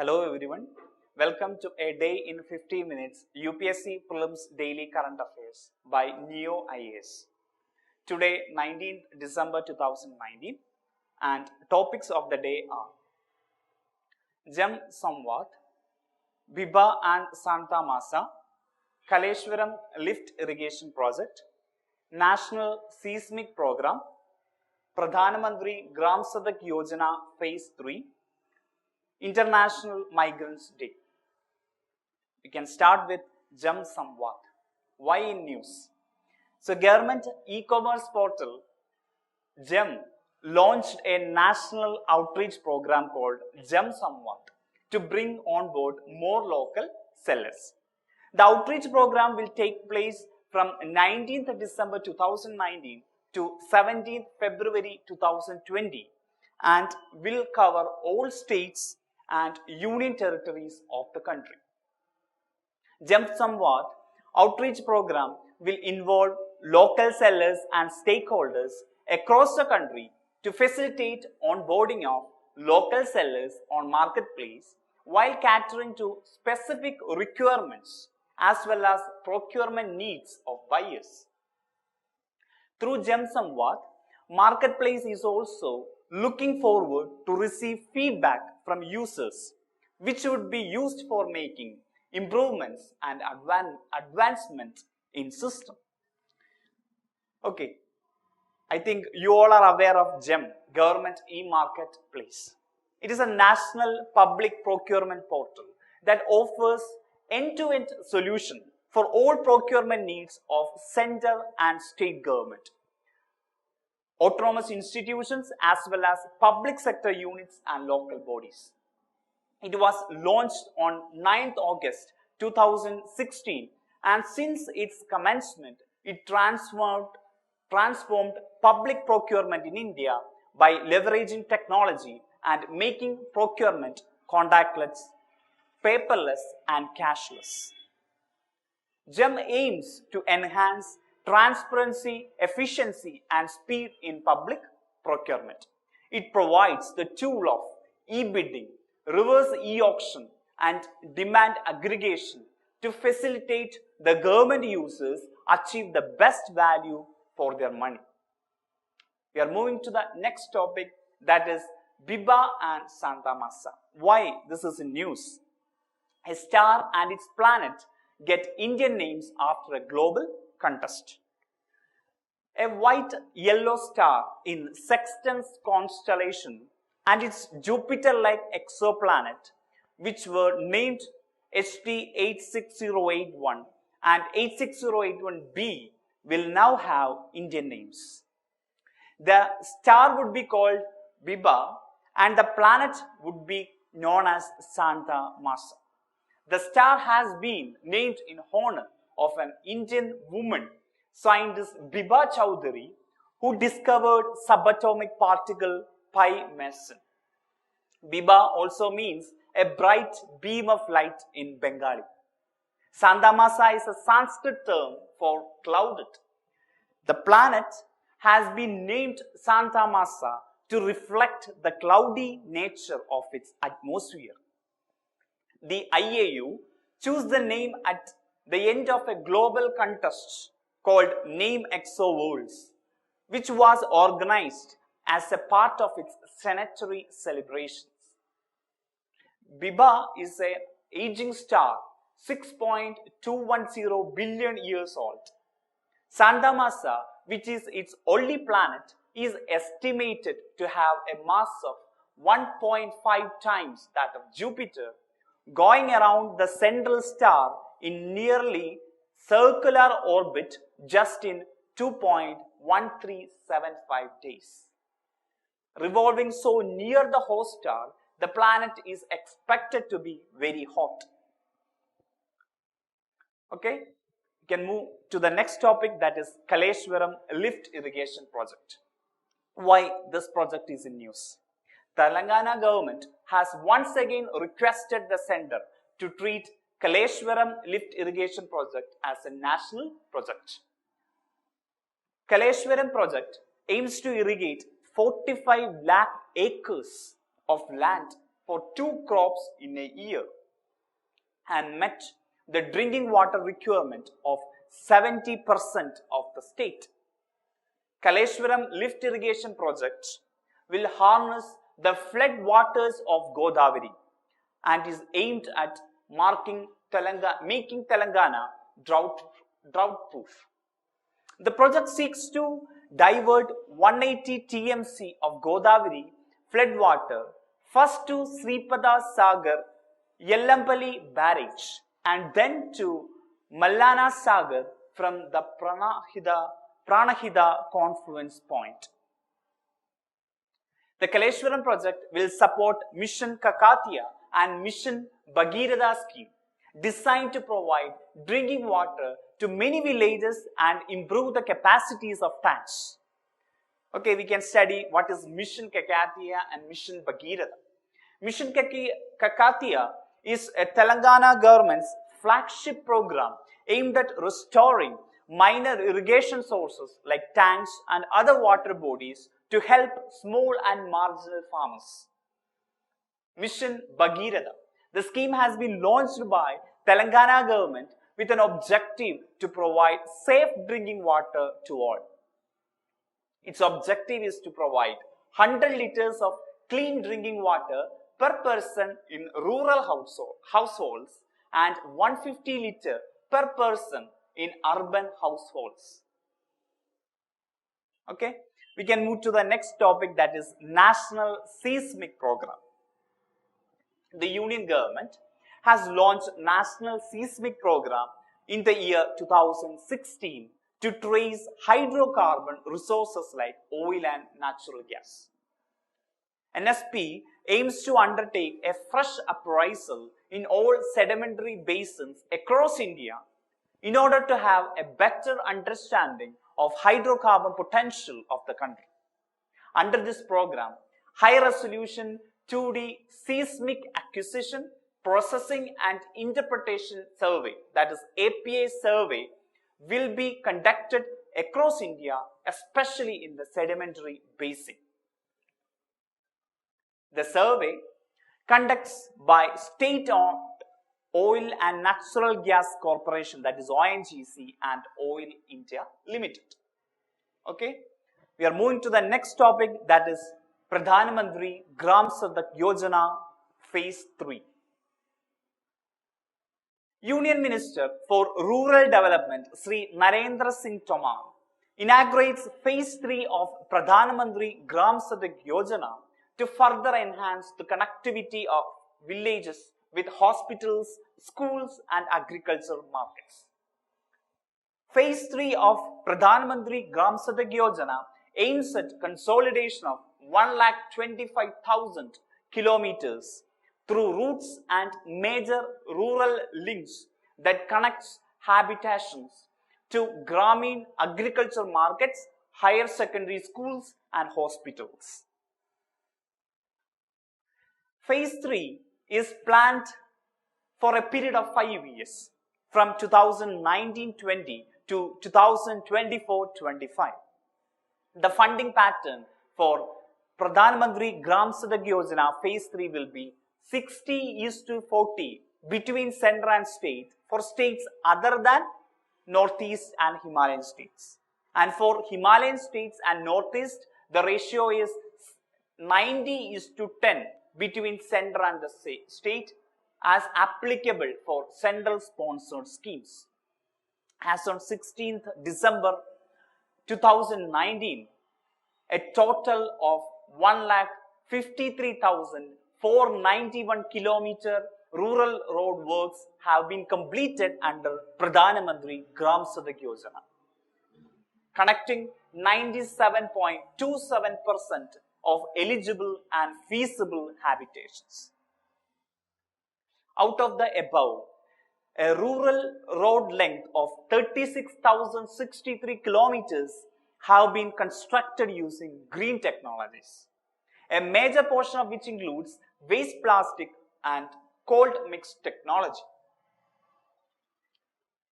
Hello everyone, welcome to a day in 50 minutes UPSC Prelims Daily Current Affairs by Ekam IAS. Today 19th December 2019 and topics of the day are Gem Samvat, Biba and Santa Masa, Kaleshwaram Lift Irrigation Project, National Seismic Program, Pradhanmantri Sadak Yojana Phase 3, International Migrants Day. We can start with Gem Samvat. Why in news? So, government e-commerce portal Gem launched a national outreach program called Gem Samvat to bring on board more local sellers. The outreach program will take place from 19th December 2019 to 17th February 2020 and will cover all states and union territories of the country. Gem Samvat outreach program will involve local sellers and stakeholders across the country to facilitate onboarding of local sellers on marketplace while catering to specific requirements as well as procurement needs of buyers. Through Gem Samvat, marketplace is also looking forward to receive feedback from users, which would be used for making improvements and advancement in system. Okay, I think you all are aware of GEM, Government E-Marketplace. It is a national public procurement portal that offers end-to-end solution for all procurement needs of central and state government, autonomous institutions as well as public sector units and local bodies. It was launched on 9th August 2016 and since its commencement, it transformed public procurement in India by leveraging technology and making procurement contactless, paperless and cashless. GEM aims to enhance transparency, efficiency and speed in public procurement. It provides the tool of e-bidding, reverse e-auction and demand aggregation to facilitate the government users achieve the best value for their money. We are moving to the next topic, that is Biba and Santa Masa. Why this is in news? A star and its planet get Indian names after a global contest. A white-yellow star in Sextans constellation and its Jupiter-like exoplanet, which were named HT 86081 and 86081b, will now have Indian names. The star would be called Biba and the planet would be known as Santa Masa. The star has been named in honor of an Indian woman, scientist Biba Chowdhury, who discovered subatomic particle pi meson. Biba also means a bright beam of light in Bengali. Santa Masa is a Sanskrit term for clouded. The planet has been named Santa Masa to reflect the cloudy nature of its atmosphere. The IAU chose the name at the end of a global contest called Name Exo Worlds, which was organized as a part of its centenary celebrations. Biba is an aging star, 6.210 billion years old. Santa Masa, which is its only planet, is estimated to have a mass of 1.5 times that of Jupiter, going around the central star in nearly circular orbit just in 2.1375 days. Revolving so near the host star, the planet is expected to be very hot. Okay, we can move to the next topic, that is Kaleshwaram Lift Irrigation Project. Why this project is in news? Telangana government has once again requested the center to treat Kaleshwaram Lift Irrigation Project as a national project. Kaleshwaram project aims to irrigate 45 lakh acres of land for 2 crops in a year and met the drinking water requirement of 70% of the state. Cholesterin lift irrigation project will harness the flood waters of Godavari and is aimed at making Telangana drought-proof. The project seeks to divert 180 TMC of Godavari floodwater first to Sripada Sagar Yelampalli barrage and then to Mallana Sagar from the Pranahida confluence point. The Cholesterin project will support Mission Kakatiya and Mission Bagheera scheme designed to provide drinking water to many villages and improve the capacities of tanks. Okay, we can study what is Mission Kakatiya and Mission Bagheera. Mission Kakatiya is a Telangana government's flagship program aimed at restoring minor irrigation sources like tanks and other water bodies to help small and marginal farmers. Mission Bagheera. The scheme has been launched by Telangana government with an objective to provide safe drinking water to all. Its objective is to provide 100 liters of clean drinking water per person in rural households and 150 liters per person in urban households. Okay, we can move to the next topic, that is National Seismic Program. The Union government has launched National Seismic Program in the year 2016 to trace hydrocarbon resources like oil and natural gas. NSP aims to undertake a fresh appraisal in all sedimentary basins across India in order to have a better understanding of hydrocarbon potential of the country. Under this program, high resolution 2D seismic acquisition, processing and interpretation survey, that is APA survey, will be conducted across India, especially in the sedimentary basin. The survey conducts by state-owned Oil and Natural Gas Corporation, that is ONGC, and Oil India Limited. Okay, we are moving to the next topic, that is Pradhanmantri Sadak Yojana Phase 3. Union Minister for Rural Development Sri Narendra Singh Tomar inaugurates Phase 3 of Pradhanmantri Sadak Yojana to further enhance the connectivity of villages with hospitals, schools and agricultural markets. Phase 3 of Pradhanmantri Sadak Yojana aims at consolidation of 125,000 kilometers through routes and major rural links that connects habitations to Grameen agriculture markets, higher secondary schools and hospitals. Phase 3 is planned for a period of 5 years from 2019-20 to 2024-25. The funding pattern for Pradhanmantri Sadak Yojana Phase 3 will be 60:40 between center and state for states other than Northeast and Himalayan states. And for Himalayan states and Northeast, the ratio is 90:10 between center and the state as applicable for central sponsored schemes. As on 16th December 2019, a total of 153,491 kilometer rural road works have been completed under Pradhanmantri Sadak Yojana, connecting 97.27% of eligible and feasible habitations. Out of the above, a rural road length of 36,063 kilometers have been constructed using green technologies, a major portion of which includes waste plastic and cold mix technology.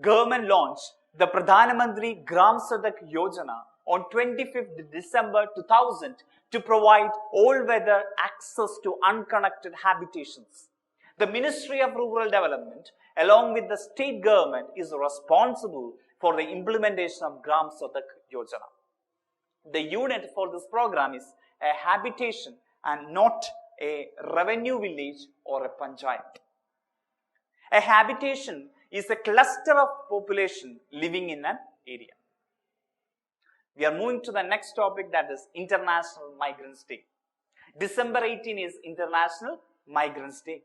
Government launched the Pradhanmantri Sadak Yojana on 25th December 2000 to provide all-weather access to unconnected habitations. The Ministry of Rural Development, along with the state government, is responsible for the implementation of Gram Sadak Yojana. The unit for this program is a habitation and not a revenue village or a panchayat. A habitation is a cluster of population living in an area. We are moving to the next topic, that is International Migrants Day. December 18 is International Migrants Day.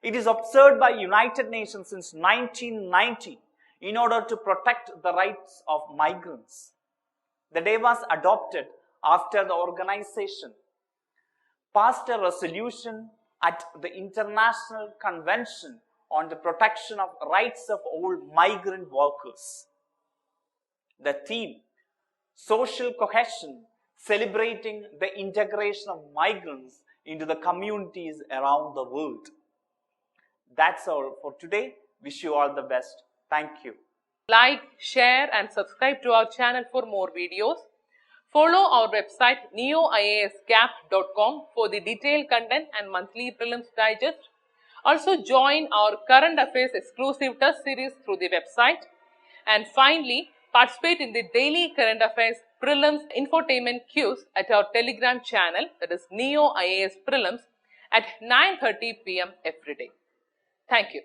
It is observed by United Nations since 1990 in order to protect the rights of migrants. The day was adopted after the organization passed a resolution at the International Convention on the Protection of Rights of All Migrant Workers. The theme, Social Cohesion, celebrating the integration of migrants into the communities around the world. That's all for today. Wish you all the best. Thank you. Like, share and subscribe to our channel for more videos. Follow our website neoiasgap.com for the detailed content and monthly prelims digest. Also join our current affairs exclusive test series through the website. And finally, participate in the daily current affairs prelims infotainment quiz at our Telegram channel, that is Neo IAS Prelims, at 9:30 p.m. every day. Thank you.